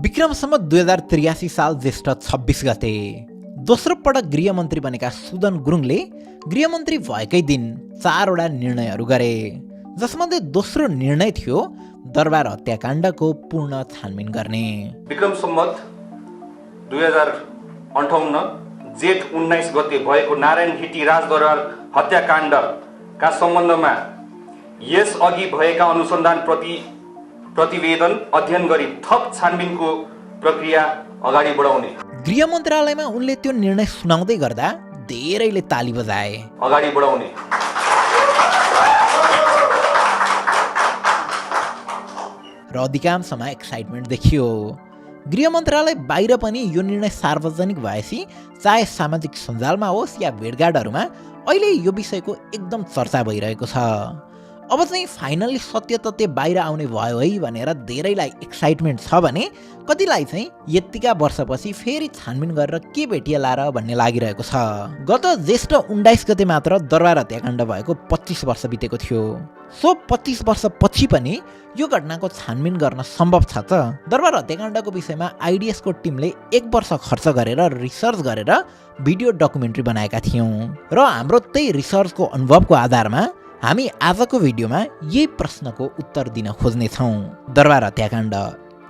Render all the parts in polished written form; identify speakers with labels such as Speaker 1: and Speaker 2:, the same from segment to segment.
Speaker 1: विक्रम सम्वत 2083 साल ज्येष्ठ 26 गते दोस्रो पटक गृहमन्त्री बनेका सुदन गुरुङले गृहमन्त्री भएकै दिन 4 वटा निर्णयहरू गरे, जसमध्ये दोस्रो निर्णय थियो दरबार हत्याकाण्डको पूर्ण छानबिन गर्ने।
Speaker 2: विक्रम सम्वत 2058 जेठ 19 गते भएको नारायण हिटी राजदरबार हत्याकाण्डका सम्बन्धमा यस अघि भएका अनुसन्धान प्रतिवेदन अध्ययन गरी थप छानबिनको प्रक्रिया अगाडि बढाउने।
Speaker 1: गृह मन्त्रालयमा उनले त्यो निर्णय सुनाउँदै गर्दा धेरैले ताली बजाए।
Speaker 2: अगाडि बढाउने
Speaker 1: र अधिकांशमा एक्साइटमेन्ट देखियो। गृह मन्त्रालय बाहिर पनि यो निर्णय सार्वजनिक भएपछि चाहे सामाजिक सञ्जालमा होस् या भेटघाटहरूमा अहिले यो विषयको एकदम चर्चा भइरहेको छ। अब चाहिँ फाइनली सत्य तथ्य बाहिर आउने भयो है भनेर धेरैलाई एक्साइटमेन्ट छ भने कतिलाई चाहिँ यतिका वर्षपछि फेरि छानबिन गरेर के भेटिएला र भन्ने लागिरहेको छ। गत ज्येष्ठ 19 गते मात्र दरबार हत्याकाण्ड भएको 25 वर्ष बितेको थियो। सो 25 वर्षपछि पनि यो घटनाको छानबिन गर्न सम्भव छ त? दरबार हत्याकाण्डको विषयमा आइडिएसको टिमले 1 वर्ष खर्च गरेर रिसर्च गरेर भिडियो डकुमेन्ट्री बनाएका थियौँ र हाम्रो त्यही रिसर्चको अनुभवको आधारमा हामी आजको भिडियोमा यही प्रश्नको उत्तर दिन खोज्नेछौँ। दरबार हत्याकाण्ड,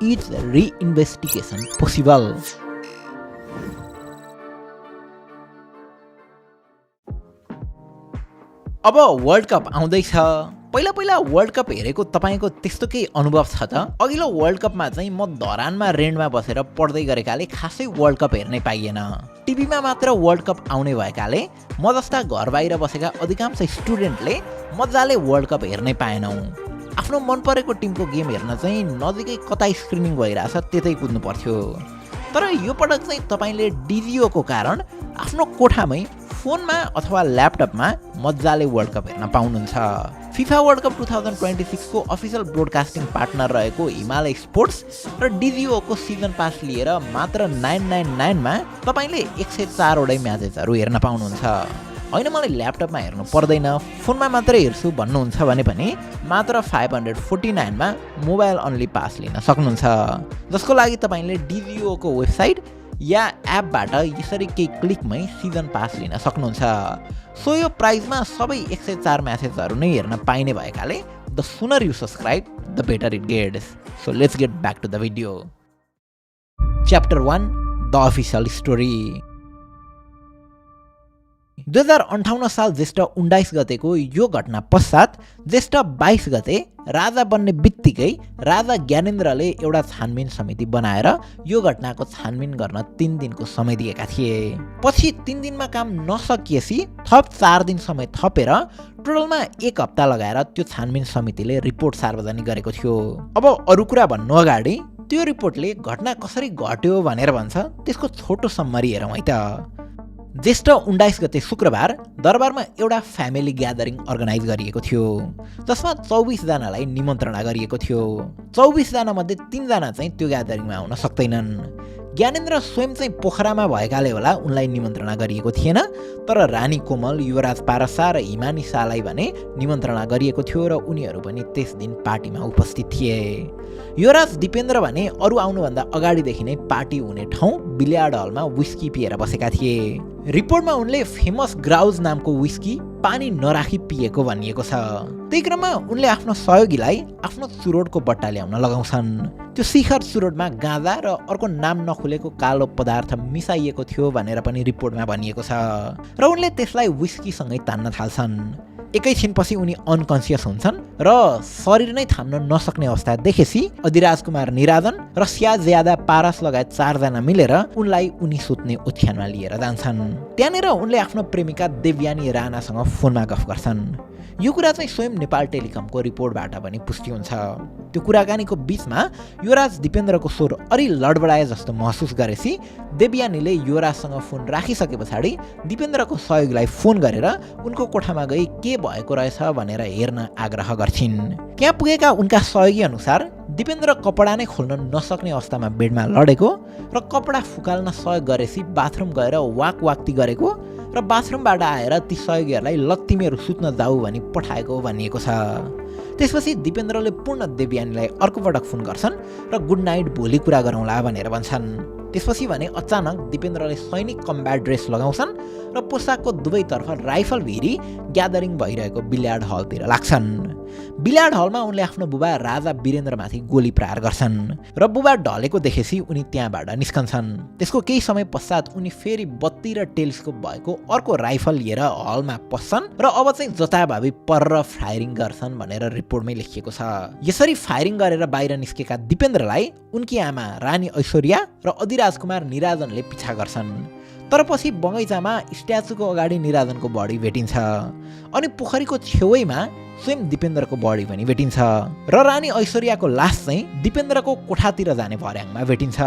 Speaker 1: इज रिइन्भेस्टिगेसन पोसिबल? अब वर्ल्ड कप आउँदैछ। पहिला वर्ल्ड कप हेरेको तपाईँको त्यस्तो केही अनुभव छ त? अघिल्लो वर्ल्ड कपमा चाहिँ म धरानमा रेन्टमा बसेर पढ्दै गरेकाले खासै वर्ल्ड कप हेर्नै पाइएन। टिभीमा मात्र वर्ल्ड कप आउने भएकाले म जस्ता घर बाहिर बसेका अधिकांश स्टुडेन्टले मजाले वर्ल्ड कप हेर्नै पाएनौँ। आफ्नो मन परेको टिमको गेम हेर्न चाहिँ नजिकै कता स्क्रिनिङ भइरहेछ त्यतै कुद्नु पर्थ्यो। तर यो पटक चाहिँ तपाईँले डिजिओको कारण आफ्नो कोठामै फोनमा अथवा ल्यापटपमा मजाले वर्ल्ड कप हेर्न पाउनुहुन्छ। फिफा वर्ल्ड कप 2026 को अफिसियल ब्रोडकास्टिङ पार्टनर रहेको हिमालय स्पोर्ट्स र डिजिओको सिजन पास लिएर मात्र 999 मा तपाईँले 104 वटै म्याचेसहरू हेर्न पाउनुहुन्छ। होइन मलाई ल्यापटपमा हेर्नु पर्दैन, फोनमा मात्रै हेर्छु भन्नुहुन्छ भने पनि मात्र 549 मा मोबाइल अन्ली पास लिन सक्नुहुन्छ, जसको लागि तपाईँले डिजिओको वेबसाइट या एपबाट यसरी केही क्लिकमै सिजन पास लिन सक्नुहुन्छ। सो यो प्राइजमा सबै 104 म्याचेसहरू नै हेर्न पाइने भएकाले the sooner you subscribe the better it gets. So let's get back to the video. Chapter 1, the official story. 2058 साल ज्येष्ठ 19 गतेको यो घटना पश्चात ज्येष्ठ 22 गते राजा बन्ने बित्तिकै राजा ज्ञानेन्द्रले एउटा छानबिन समिति बनाएर यो घटनाको छानबिन गर्न 3 दिनको समय दिएका थिए। पछि 3 दिनमा काम नसकिएपछि थप 4 दिन समय थपेर टोटलमा 1 हप्ता लगाएर त्यो छानबिन समितिले रिपोर्ट सार्वजनिक गरेको थियो। अब अरू कुरा भन्नु अगाडि त्यो रिपोर्टले घटना कसरी घट्यो भनेर भन्छ, त्यसको छोटो सम्मरी हेरौँ है त। ज्येष्ठ 19 गते शुक्रबार दरबारमा एउटा फ्यामिली ग्यादरिङ अर्गनाइज गरिएको थियो, जसमा 24 जनालाई निमन्त्रणा गरिएको थियो। 24 जना मध्ये 3 जना चाहिँ त्यो ग्यादरिङमा आउन सक्दैनन्। ज्ञानेन्द्र स्वयं चाहिँ पोखरामा भएकाले होला उनलाई निमन्त्रणा गरिएको थिएन, तर रानी कोमल, युवराज पारसा र हिमानी शाहलाई भने निमन्त्रणा गरिएको थियो र उनीहरू पनि त्यस दिन पार्टीमा उपस्थित थिए। युवराज दिपेन्द्र भने अरू आउनुभन्दा अगाडिदेखि नै पार्टी हुने ठाउँ बिलियार्ड हलमा विस्की पिएर बसेका थिए। रिपोर्टमा उनले फेमस ग्राउज नामको विस्की पानी नराखी पिएको भनिएको छ। त्यही क्रममा उनले आफ्नो सहयोगीलाई आफ्नो चुरोटको बट्टा ल्याउन लगाउँछन्। त्यो शिखर चुरोटमा गाँजा र अर्को नाम नखुलेको कालो पदार्थ मिसाइएको थियो भनेर पनि रिपोर्टमा भनिएको छ र उनले त्यसलाई विस्कीसँगै तान्न थाल्छन्। एकैछिनपछि उनी अनकन्सियस हुन्छन् र शरीर नै थाम्न नसक्ने अवस्था देखेपछि अधिराज कुमार निरादन र स्या ज्यादा पारस लगायत 4 जना मिलेर उनलाई उनी सुत्ने ओछ्यानमा लिएर जान्छन्। त्यहाँनिर उनले आफ्नो प्रेमिका देवयानी राणासँग फोनमा गफ गर्छन्। यो कुरा चाहिँ स्वयं नेपाल टेलिकमको रिपोर्टबाट पनि पुष्टि हुन्छ। त्यो कुराकानीको बीचमा युवराज दिपेन्द्रको स्वर अलि लडबडाए जस्तो महसुस गरेपछि देवयानीले युवराजसँग फोन राखिसके पछाडि दिपेन्द्रको सहयोगीलाई फोन गरेर उनको कोठामा गई के भएको रहेछ भनेर हेर्न आग्रह गर्छिन्। त्यहाँ पुगेका उनका सहयोगी अनुसार दिपेन्द्र कपडा नै खोल्न नसक्ने अवस्थामा बेडमा लडेको र कपडा फुकाल्न सहयोग गरेपछि बाथरुम गएर वाकवाक्ती गरेको र बाथरुमबाट आएर ती सहयोगीहरूलाई लत्तिमेहरू सुत्न जाऊ भनी पठाएको भनिएको छ। त्यसपछि दिपेन्द्रले पूर्ण देवयानीलाई अर्को पटक फोन गर्छन् र गुड नाइट भोलि कुरा गरौँला भनेर भन्छन्। त्यसपछि भने अचानक दिपेन्द्रले सैनिक कम्ब्याट ड्रेस लगाउँछन् र पोसाकको दुवैतर्फ राइफल भिरी ग्यादरिङ भइरहेको बिल्यार्ड हलतिर लाग्छन्। बिल्यार्ड हलमा उनले आफ्नो बुबा राजा वीरेन्द्रमाथि गोली प्रहार गर्छन् र बुबा ढलेको देखेपछि उनी त्यहाँबाट निस्कन्छन्। त्यसको केही समय पश्चात उनी फेरि बत्ती र टेलिस्कोप भएको अर्को राइफल लिएर हलमा पस्छन् र अब चाहिँ जताभावी परेर फायरिङ गर्छन् भनेर रिपोर्टमै लेखिएको छ। यसरी फायरिङ गरेर बाहिर निस्केका दिपेन्द्रलाई उनकी आमा रानी ऐश्वर्या र अधिराज कुमार निराजनले पिछा गर्छन्। तर पछि बगैँचामा स्ट्याचुको अगाडि निराजनको बडी भेटिन्छ अनि पोखरीको छेउैमा स्वयं दिपेन्द्रको बडी पनि भेटिन्छ र रानी ऐश्वर्याको लास चाहिँ दिपेन्द्रको कोठातिर जाने भर्याङमा भेटिन्छ।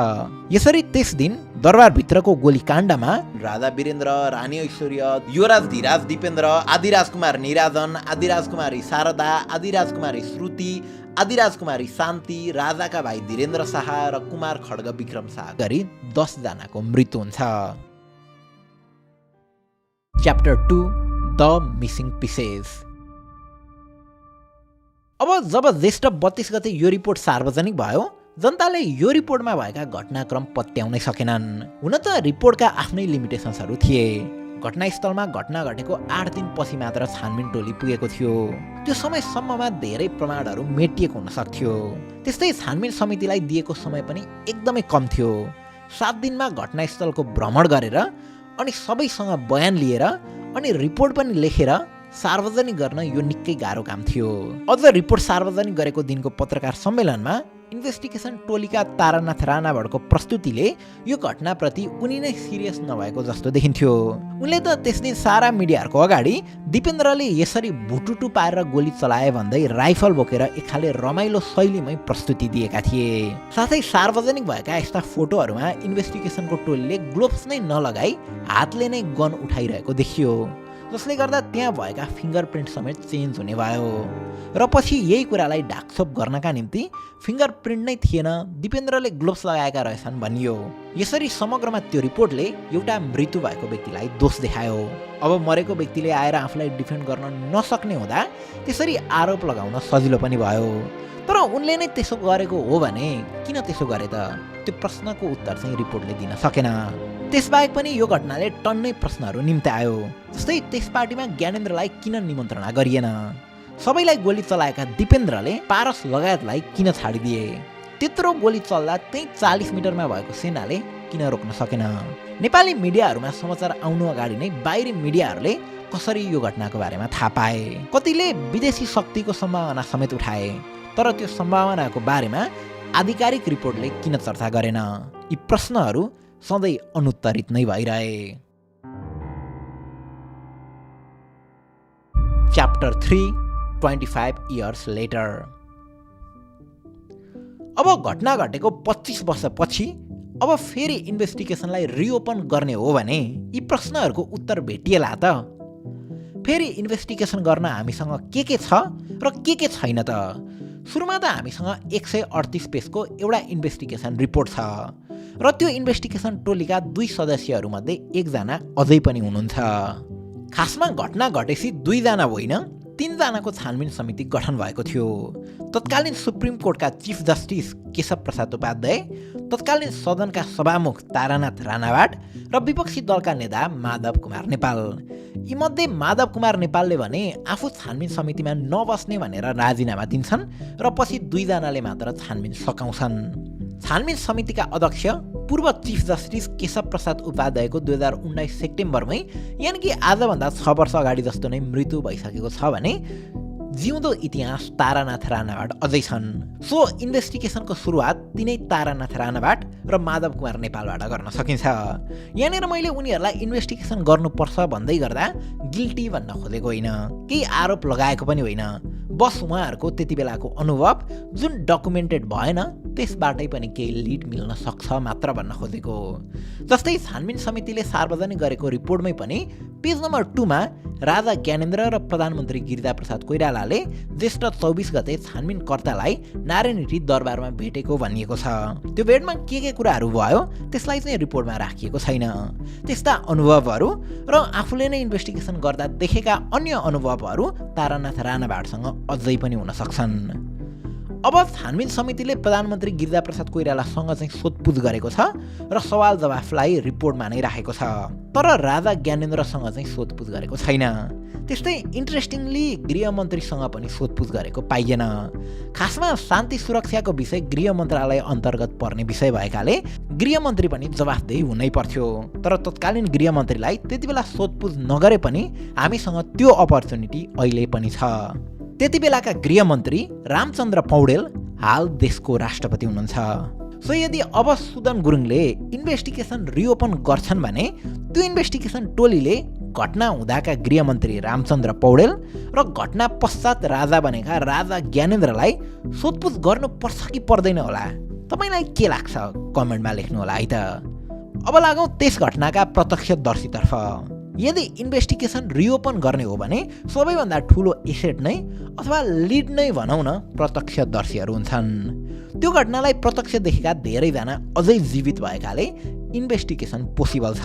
Speaker 1: यसरी त्यस दिन दरबारभित्रको गोलीकाण्डमा राजा वीरेन्द्र, रानी ऐश्वर्या, युवराज धीराज दिपेन्द्र, आदिराज कुमार निराजन, आदिराज कुमारी शारदा, आदिराज कुमारी श्रुति, आदिराज कुमारी शान्ति, राजाका भाइ धीरेन्द्र शाह र कुमार खड्ग विक्रम शाह गरी 10 जनाको मृत्यु हुन्छ। Chapter 2 the missing pieces. अब जब ज्येष्ठ 32 गते यो रिपोर्ट सार्वजनिक भयो, जनताले यो रिपोर्टमा भएका घटनाक्रम पत्याउनै सकेनन्। हुन त रिपोर्टका आफ्नै लिमिटेसन्सहरू थिए। घटनास्थलमा घटना घटेको 8 दिनपछि मात्र छानबिन टोली पुगेको थियो। त्यो समयसम्ममा धेरै प्रमाणहरू मेटिएको हुन सक्थ्यो। त्यस्तै छानबिन समितिलाई दिएको समय पनि एकदमै कम थियो। 7 दिनमा घटनास्थलको भ्रमण गरेर अनि सबैसँग बयान लिएर अनि रिपोर्ट पनि लेखेर सार्वजनिक गर्न यो निकै गाह्रो काम थियो। अझ रिपोर्ट सार्वजनिक गरेको दिनको पत्रकार सम्मेलनमा इन्भेस्टिगेसन टोलीका तारानाथ राणावतको प्रस्तुतिले यो घटनाप्रति उनी नै सिरियस नभएको जस्तो देखिन्थ्यो। उनले त त्यस दिन सारा मिडियाहरूको अगाडि दिपेन्द्रले यसरी भुटुटु पारेर गोली चलाए भन्दै राइफल बोकेर एकखाले रमाइलो शैलीमै प्रस्तुति दिएका थिए। साथै सार्वजनिक भएका यस्ता फोटोहरूमा इन्भेस्टिगेसनको टोलीले ग्लोभ्स नै नलगाई हातले नै गन उठाइरहेको देखियो, जसले गर्दा त्यहाँ भएका फिङ्गरप्रिन्ट समेत चेन्ज हुने भयो र पछि यही कुरालाई ढाकछोप गर्नका निम्ति फिङ्गरप्रिन्ट नै थिएन, दिपेन्द्रले ग्लोभ्स लगाएका रहेछन् भनियो। यसरी समग्रमा त्यो रिपोर्टले एउटा मृत्यु भएको व्यक्तिलाई दोष देखायो। अब मरेको व्यक्तिले आएर आफूलाई डिफेन्ड गर्न नसक्ने हुँदा त्यसरी आरोप लगाउन सजिलो पनि भयो। तर उनले नै त्यसो गरेको हो भने किन त्यसो गरे त? त्यो प्रश्नको उत्तर चाहिँ रिपोर्टले दिन सकेन। त्यसबाहेक पनि यो घटनाले टन्नै प्रश्नहरू निम्त्यायो। जस्तै त्यस पार्टीमा ज्ञानेन्द्रलाई किन निमन्त्रणा गरिएन? सबैलाई गोली चलाएका दिपेन्द्रले पारस लगायतलाई किन छाडिदिए? त्यत्रो गोली चल्दा त्यही 40 मिटरमा भएको सेनाले किन रोक्न सकेन? नेपाली मिडियाहरूमा समाचार आउनु अगाडि नै बाहिरी मिडियाहरूले कसरी यो घटनाको बारेमा थाहा पाए? कतिले विदेशी शक्तिको सम्भावना समेत उठाए, तर त्यो सम्भावनाको बारेमा आधिकारिक रिपोर्टले किन चर्चा गरेन? यी प्रश्नहरू सधैँ अनुत्तरित नै भइरहे। Chapter 3 25 years later. अब घटना घटेको 25 वर्षपछि अब फेरि इन्भेस्टिगेसनलाई रिओपन गर्ने हो भने यी प्रश्नहरूको उत्तर भेटिएला त? फेरि इन्भेस्टिगेसन गर्न हामीसँग के छ र के छैन त? सुरुमा त हामीसँग 138 पेजको एउटा इन्भेस्टिगेसन रिपोर्ट छ र त्यो इन्भेस्टिगेसन टोलीका 2 सदस्यहरूमध्ये 1 जना अझै पनि हुनुहुन्छ। खासमा घटना घटेपछि 2 जना होइन 3 जनाको छानबिन समिति गठन भएको थियो। तत्कालीन सुप्रिम कोर्टका चिफ जस्टिस केशव प्रसाद उपाध्याय, तत्कालीन सदनका सभामुख तारानाथ राणावत र विपक्षी दलका नेता माधव कुमार नेपाल। यीमध्ये माधव कुमार नेपालले भने आफू छानबिन समितिमा नबस्ने भनेर राजीनामा दिन्छन् र पछि 2 जनाले मात्र छानबिन सकाउँछन्। छानबिन समितिका अध्यक्ष पूर्व चिफ जस्टिस केशव प्रसाद उपाध्यायको 2019 सेप्टेम्बरमै यानि कि आजभन्दा 6 वर्ष अगाडि जस्तो नै मृत्यु भइसकेको छ भने जिउँदो इतिहास तारानाथ राणावत अझै छन्। सो इन्भेस्टिगेसनको सुरुवात तिनै तारानाथ राणावत र माधव कुमार नेपालबाट गर्न सकिन्छ। यहाँनिर मैले उनीहरूलाई इन्भेस्टिगेसन गर्नुपर्छ भन्दै गर्दा गिल्टी भन्न खोजेको होइन, केही आरोप लगाएको पनि होइन। बस उहाँहरूको त्यति बेलाको अनुभव जुन डकुमेन्टेड भएन त्यसबाटै पनि केही लिड मिल्न सक्छ मात्र भन्न खोजेको। जस्तै छानबिन समितिले सार्वजनिक गरेको रिपोर्टमै पनि पेज नम्बर 2 मा राजा ज्ञानेन्द्र र प्रधानमन्त्री गिरिजा प्रसाद कोइरालाले ज्येष्ठ 24 गते छानबिनकर्तालाई नारायणहिटी दरबारमा भेटेको भनिएको छ। त्यो भेटमा के कुराहरू भयो त्यसलाई चाहिँ रिपोर्टमा राखिएको छैन। त्यस्ता अनुभवहरू र आफूले नै इन्भेस्टिगेसन गर्दा देखेका अन्य अनुभवहरू तारानाथ राणावतसँग अझै पनि हुन सक्छन्। अब छानबिन समितिले प्रधानमन्त्री गिरिजाप्रसाद कोइरालासँग चाहिँ सोधपुछ गरेको छ र सवाल जवाफलाई रिपोर्टमा नै राखेको छ, तर राजा ज्ञानेन्द्रसँग चाहिँ सोधपुछ गरेको छैन। त्यस्तै इन्ट्रेस्टिङली गृहमन्त्रीसँग पनि सोधपुछ गरेको पाइएन। खासमा शान्ति सुरक्षाको विषय गृह मन्त्रालय अन्तर्गत पर्ने विषय भएकाले गृहमन्त्री पनि जवाफदेही हुनै पर्थ्यो, तर तत्कालीन गृहमन्त्रीलाई त्यति बेला सोधपुछ नगरे पनि हामीसँग त्यो अपर्च्युनिटी अहिले पनि छ। त्यति बेलाका गृहमन्त्री रामचन्द्र पौडेल हाल देशको राष्ट्रपति हुनुहुन्छ। सो यदि अब सुदन गुरुङले इन्भेस्टिगेसन रिओपन गर्छन् भने त्यो इन्भेस्टिगेसन टोलीले घटना हुँदाका गृहमन्त्री रामचन्द्र पौडेल र घटना पश्चात राजा बनेका राजा ज्ञानेन्द्रलाई सोधपुछ गर्नुपर्छ कि पर्दैन होला? तपाईँलाई के लाग्छ कमेन्टमा लेख्नु होला है त। अब लागौँ त्यस घटनाका प्रत्यक्षदर्शीतर्फ। यदि इन्भेस्टिगेसन रिओपन गर्ने हो भने सबैभन्दा ठुलो एसेट नै अथवा लिड नै भनौँ न प्रत्यक्षदर्शीहरू हुन्छन्। त्यो घटनालाई प्रत्यक्ष देखेका धेरैजना अझै जीवित भएकाले इन्भेस्टिगेसन पोसिबल छ।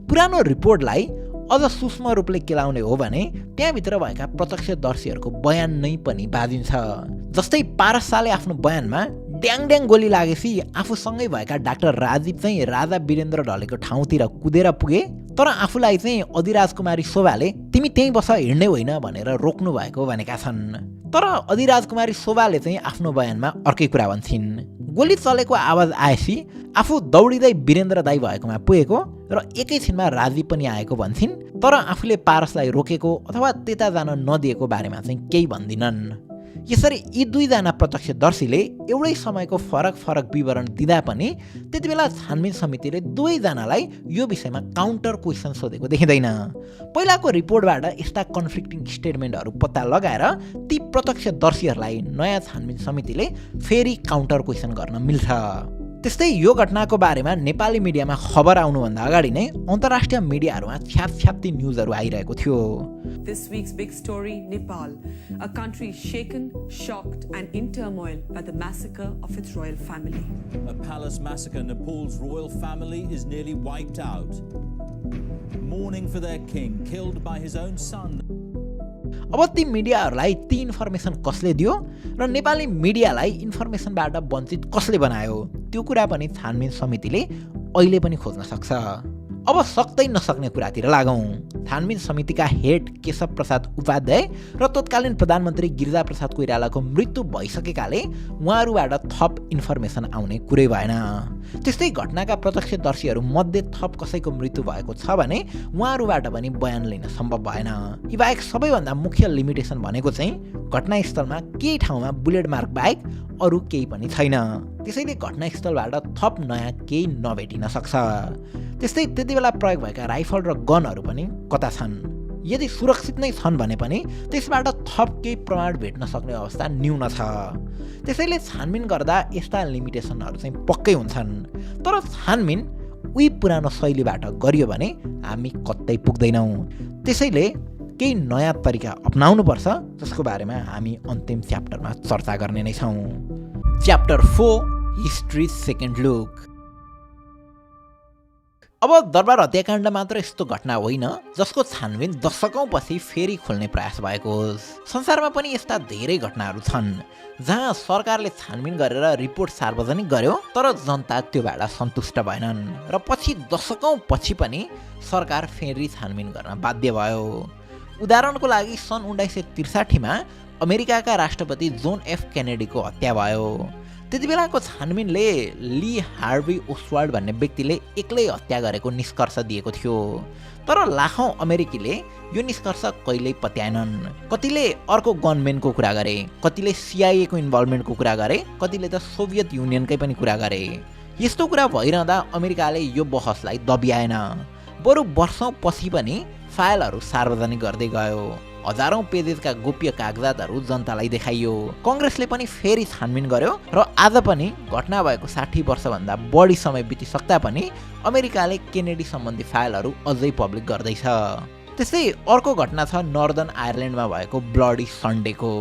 Speaker 1: पुरानो रिपोर्टलाई अझ सूक्ष्म रूपले केलाउने हो भने त्यहाँभित्र भएका प्रत्यक्षदर्शीहरूको बयान नै पनि बाजिन्छ। जस्तै पारस शाहले आफ्नो बयानमा ड्याङ गोली लागेपछि आफूसँगै भएका डाक्टर राजीव चाहिँ राजा वीरेन्द्र ढलेको ठाउँतिर कुदेर पुगे, तर आफूलाई चाहिँ अधिराज कुमारी शोभाले तिमी त्यहीँ बस हिँड्ने होइन भनेर रोक्नु भएको भनेका छन्। तर अधिराज कुमारी शोभाले चाहिँ आफ्नो बयानमा अर्कै कुरा भन्छन्। गोली चलेको आवाज आएपछि आफू दौडिँदै वीरेन्द्र दाई भएकोमा पुगेको र एकैछिनमा राजीव पनि आएको भन्छन्, तर आफूले पारसलाई रोकेको अथवा त्यता जान नदिएको बारेमा चाहिँ केही भन्दिनन्। यसरी यी दुईजना प्रत्यक्षदर्शीले एउटै समयको फरक विवरण दिँदा पनि त्यति बेला छानबिन समितिले दुवैजनालाई यो विषयमा काउन्टर क्वेसन सोधेको देखिँदैन। पहिलाको रिपोर्टबाट यस्ता कन्फ्लिक्टिङ स्टेटमेन्टहरू पत्ता लगाएर ती प्रत्यक्षदर्शीहरूलाई नयाँ छानबिन समितिले फेरि काउन्टर क्वेसन गर्न मिल्छ। त्यस्तै यो घटनाको बारेमा नेपाली मिडियामा खबर आउनुभन्दा अगाडि नै अन्तर्राष्ट्रिय मिडियाहरूमा छ्यापछ्याप्ती न्युजहरू आइरहेको थियो।
Speaker 3: This week's big story, Nepal, a country shaken, shocked and in turmoil by the massacre of its royal family.
Speaker 4: A palace massacre, Nepal's royal family is nearly wiped out. Mourning for their king, killed by his own son.
Speaker 1: अब ती मिडियाहरूलाई ती information कसले दियो र नेपाली मिडियालाई इन्फर्मेसनबाट वञ्चित कसले बनायो त्यो कुरा पनि छानबिन समितिले अहिले पनि खोज्न सक्छ। अब सक्दै नसक्ने कुरातिर लागौँ। छानबिन समितिका हेड केशव प्रसाद उपाध्याय र तत्कालीन प्रधानमन्त्री गिरिजाप्रसाद कोइरालाको मृत्यु भइसकेकाले उहाँहरूबाट थप इन्फर्मेसन आउने कुरै भएन। त्यस्तै घटनाका प्रत्यक्षदर्शीहरू मध्ये थप कसैको मृत्यु भएको छ भने उहाँहरूबाट पनि बयान लिन सम्भव भएन। यी बाहेक सबैभन्दा मुख्य लिमिटेसन भनेको चाहिँ घटनास्थलमा केही ठाउँमा बुलेट मार्क बाहेक अरू केही पनि छैन। त्यसैले घटनास्थलबाट थप नयाँ केही नभेटिन सक्छ। त्यस्तै त्यति बेला प्रयोग भएका राइफल र गनहरू पनि कता छन्? यदि सुरक्षित नै छन् भने पनि त्यसबाट थप केही प्रमाण भेट्न सक्ने अवस्था न्यून छ। त्यसैले छानबिन गर्दा यस्ता लिमिटेसनहरू चाहिँ पक्कै हुन्छन्। तर छानबिन उही पुरानो शैलीबाट गरियो भने हामी कतै पुग्दैनौँ। त्यसैले केही नयाँ तरिका अपनाउनुपर्छ, जसको बारेमा हामी अन्तिम च्याप्टरमा चर्चा गर्ने नै छौँ। Chapter 4 history second look. अब दरबार हत्याकाण्ड मात्र यस्तो घटना होइन जसको छानबिन दशकौँपछि फेरि खोल्ने प्रयास भएको होस्। संसारमा पनि यस्ता धेरै घटनाहरू छन् जहाँ सरकारले छानबिन गरेर रिपोर्ट सार्वजनिक गर्यो तर जनता त्योबाट सन्तुष्ट भएनन् र पछि दशकौँपछि पनि सरकार फेरि छानबिन गर्न बाध्य भयो। उदाहरणको लागि सन् 1963 मा अमेरिकाका राष्ट्रपति जोन एफ केनेडीको हत्या भयो। त्यति बेलाको छानबिनले ली हार्वी ओसवाल्ड भन्ने व्यक्तिले एक्लै हत्या गरेको निष्कर्ष दिएको थियो। तर लाखौँ अमेरिकीले यो निष्कर्ष कहिल्यै पत्याएनन्। कतिले अर्को गनमेनको कुरा गरे, कतिले CIA को इन्भल्भमेन्टको कुरा गरे, कतिले त सोभियत युनियनकै पनि कुरा गरे। यस्तो कुरा भइरहँदा अमेरिकाले यो बहसलाई दबियाएन, बरु वर्षौँ पछि पनि फाइलहरू सार्वजनिक गर्दै गयो। हजारौं पेजेसका गोप्य कागजातहरू जनतालाई देखाइयो। कङ्ग्रेसले पनि फेरि छानबिन गर्यो र आज पनि घटना भएको 60 वर्षभन्दा बढी समय बितिसक्दा पनि अमेरिकाले केनेडी सम्बन्धी फाइलहरू अझै पब्लिक गर्दैछ। त्यस्तै अर्को घटना छ नर्दर्न आयरल्यान्डमा भएको ब्लडी सन्डेको।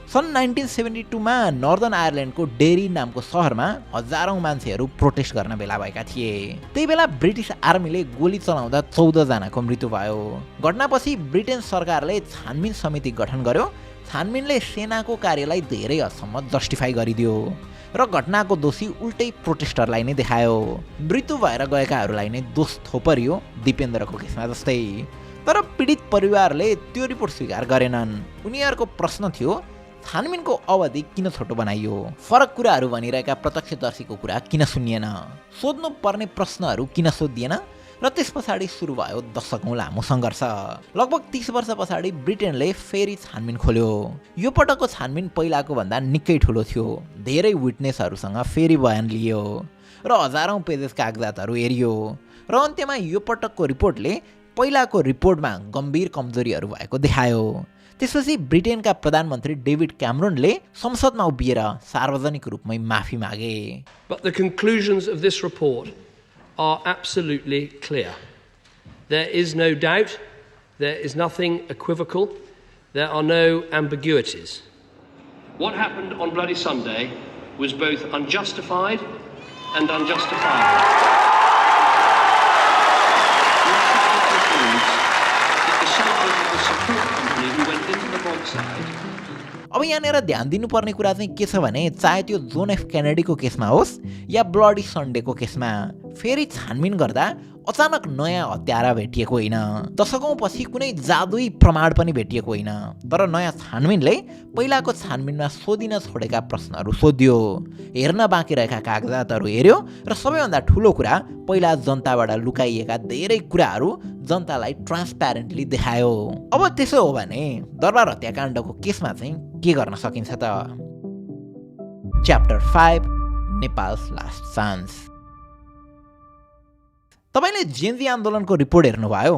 Speaker 1: सन् 1972 मा नर्दर्न आयरल्यान्डको डेरी नामको सहरमा हजारौं मान्छेहरू प्रोटेस्ट गर्न भेला भएका थिए। त्यही बेला ब्रिटिस आर्मीले गोली चलाउँदा 14 जनाको मृत्यु भयो। घटनापछि ब्रिटेन सरकारले छानबिन समिति गठन गर्यो। छानबिनले सेनाको कार्यलाई धेरै हदसम्म जस्टिफाई गरिदियो र घटनाको दोषी उल्टै प्रोटेस्टरलाई नै देखायो। मृत्यु भएर गएकाहरूलाई नै दोष थोपरियो दिपेन्द्रको केसमा जस्तै। तर पीडित परिवारले त्यो रिपोर्ट स्वीकार गरेनन्। उनीहरूको प्रश्न थियो छानबिनको अवधि किन छोटो बनाइयो, फरक कुराहरू भनिरहेका प्रत्यक्षदर्शीको कुरा किन सुनिएन, सोध्नु पर्ने प्रश्नहरू किन सोधिएन र त्यस पछाडि सुरु भयो दशकौँ लामो सङ्घर्ष। लगभग 30 वर्ष पछाडि ब्रिटेनले फेरि छानबिन खोल्यो। यो पटकको छानबिन पहिलाको भन्दा निकै ठुलो थियो। धेरै विटनेसहरूसँग फेरि बयान लियो र हजारौँ पेजेस कागजातहरू हेरियो र अन्त्यमा यो पटकको रिपोर्टले पहिलाको रिपोर्टमा गम्भीर कमजोरीहरू भएको देखायो। त्यसपछि ब्रिटेनका प्रधानमन्त्री डेभिड क्यामरोनले संसदमा उभिएर सार्वजनिक रूपमै माफी मागे।
Speaker 5: But the conclusions of this report are absolutely clear. There is no doubt, there is nothing equivocal, there are no ambiguities. What happened on Bloody Sunday was both unjustified and unjustifiable. The soldiers of the support company who went into the bomb site.
Speaker 1: अब यहाँनिर ध्यान दिनुपर्ने कुरा चाहिँ के छ भने चाहे त्यो जोन एफ केनेडीको केसमा होस् या ब्लडी सन्डेको केसमा फेरि छानबिन गर्दा अचानक नयाँ हत्यारा भेटिएको होइन, दशकौँ पछि कुनै जादुई प्रमाण पनि भेटिएको होइन। तर नयाँ छानबिनले पहिलाको छानबिनमा सोधिन छोडेका प्रश्नहरू सोध्यो, हेर्न बाँकी रहेका कागजातहरू हेर्यो र सबैभन्दा ठुलो कुरा पहिला जनताबाट लुकाइएका धेरै कुराहरू जनतालाई ट्रान्सप्यारेन्टली देखायो। अब त्यसो हो भने दरबार हत्याकाण्डको केसमा चाहिँ के गर्न सकिन्छ त? Chapter 5 Nepals last chance. तपाईले जेनजी आन्दोलनको रिपोर्ट हेर्नुभयो।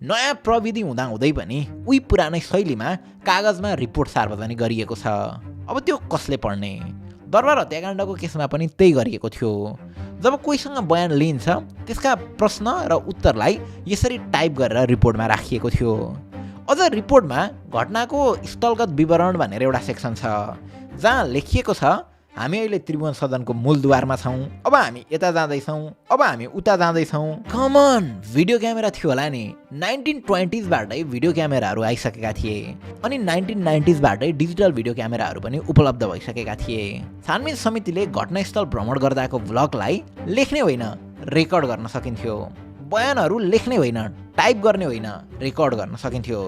Speaker 1: नयाँ प्रविधि हुँदाहुँदै पनि उही पुरानै शैलीमा कागजमा रिपोर्ट सार्वजनिक गरिएको छ। अब त्यो कसले पढ्ने? दरबार हत्याकाण्डको केसमा पनि त्यही गरिएको थियो। जब कोहीसँग बयान लिइन्छ त्यसका प्रश्न र उत्तरलाई यसरी टाइप गरेर रिपोर्टमा राखिएको थियो। अझ रिपोर्टमा घटनाको स्थलगत विवरण भनेर एउटा सेक्सन छ जहाँ लेखिएको छ हामी अहिले त्रिभुवन सदनको मूलद्वारमा छौँ, अब हामी यता जाँदैछौँ, अब हामी उता जाँदैछौँ। कमन भिडियो क्यामेरा थियो होला नि। 1920s बाटै भिडियो क्यामेराहरू आइसकेका थिए अनि 1990s बाटै डिजिटल भिडियो क्यामेराहरू पनि उपलब्ध भइसकेका थिए। छानबिन समितिले घटनास्थल भ्रमण गर्दाको भ्लगलाई लेख्ने होइन रेकर्ड गर्न सकिन्थ्यो। बयानहरू लेख्ने होइन टाइप गर्ने होइन रेकर्ड गर्न सकिन्थ्यो।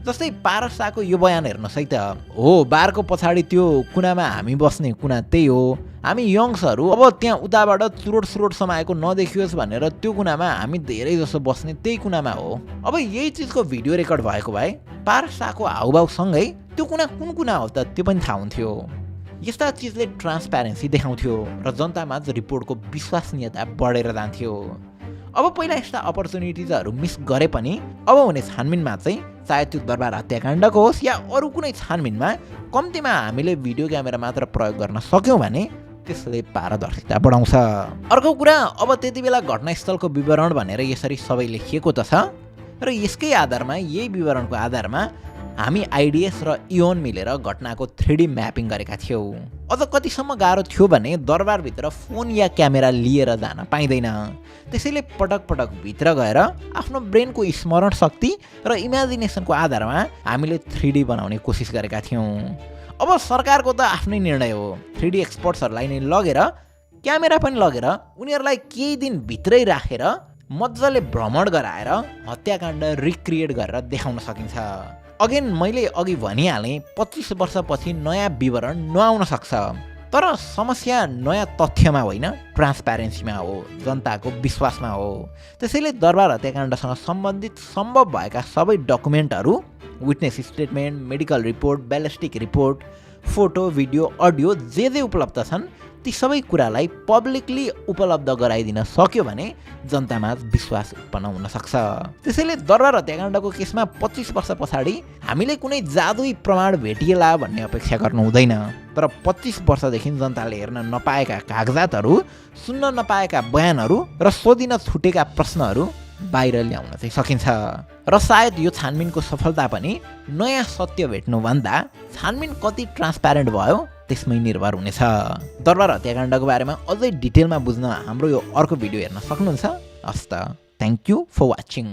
Speaker 1: जस्तै पारस शाहको यो बयान हेर्नुहोस् है त। हो बारको पछाडि त्यो कुनामा हामी बस्ने कुना त्यही हो, हामी यङ्ग्सहरू अब त्यहाँ उताबाट चुरोट समाएको नदेखियोस् भनेर त्यो कुनामा हामी धेरै जसो बस्ने त्यही कुनामा हो। अब यही चिजको भिडियो रेकर्ड भएको भए पारस शाहको हाउभाउसँगै त्यो कुना कुन कुना हो त त्यो पनि थाहा हुन्थ्यो। यस्ता चिजले ट्रान्सप्यारेन्सी देखाउँथ्यो र जनतामाझ रिपोर्टको विश्वसनीयता बढेर जान्थ्यो। अब पहिला यस्ता अपर्च्युनिटिजहरू मिस गरे पनि अब हुने छानबिनमा चाहिँ चाहे त्यो दरबार हत्याकाण्डको होस् या अरू कुनै छानबिनमा कम्तीमा हामीले भिडियो क्यामेरा मात्र प्रयोग गर्न सक्यौँ भने त्यसले पारदर्शिता बढाउँछ। अर्को कुरा अब त्यति बेला घटनास्थलको विवरण भनेर यसरी सबै लेखिएको त छ र यसकै आधारमा यही विवरणको आधारमा हामी आइडिएस र इओन मिलेर घटनाको 3D म्यापिङ गरेका थियौँ। अझ कतिसम्म गाह्रो थियो भने दरबारभित्र फोन या क्यामेरा लिएर जान पाइँदैन। त्यसैले पटक पटक भित्र गएर आफ्नो ब्रेनको स्मरण शक्ति र इमेजिनेसनको आधारमा हामीले 3D बनाउने कोसिस गरेका थियौँ। अब सरकारको त आफ्नै निर्णय हो। 3D एक्सपर्ट्सहरूलाई नै लगेर क्यामेरा पनि लगेर उनीहरूलाई केही दिन भित्रै राखेर मजाले भ्रमण गराएर हत्याकाण्ड रिक्रिएट गरेर देखाउन सकिन्छ। अगेन मैले अघि भनिहालेँ 25 वर्षपछि नयाँ विवरण नआउन सक्छ। तर समस्या नयाँ तथ्यमा होइन ट्रान्सप्यारेन्सीमा हो, जनताको विश्वासमा हो। त्यसैले दरबार हत्याकाण्डसँग सम्बन्धित सम्भव भएका सबै डकुमेन्टहरू, witness statement, medical report, ballistic report, photo, video, audio जे उपलब्ध छन् ती सबै कुरालाई पब्लिकली उपलब्ध गराइदिन सक्यो भने जनतामा विश्वास उत्पन्न हुन सक्छ। त्यसैले दरबार हत्याकाण्डको केसमा 25 वर्ष पछाडि हामीले कुनै जादुई प्रमाण भेटिएला भन्ने अपेक्षा गर्नु हुँदैन। तर 25 वर्षदेखि जनताले हेर्न नपाएका कागजातहरू, सुन्न नपाएका बयानहरू र सोधिन छुटेका प्रश्नहरू बाहिर ल्याउन चाहिँ सकिन्छ। र सायद यो छानबिनको सफलता पनि नयाँ सत्य भेट्नुभन्दा छानबिन कति ट्रान्सप्यारेन्ट भयो त्यसमै निर्भर हुनेछ। दरबार हत्याकाण्डको बारेमा अझै डिटेलमा बुझ्न हाम्रो यो अर्को भिडियो हेर्न सक्नुहुन्छ। हस्त थ्याङ्क यू फर वाचिङ।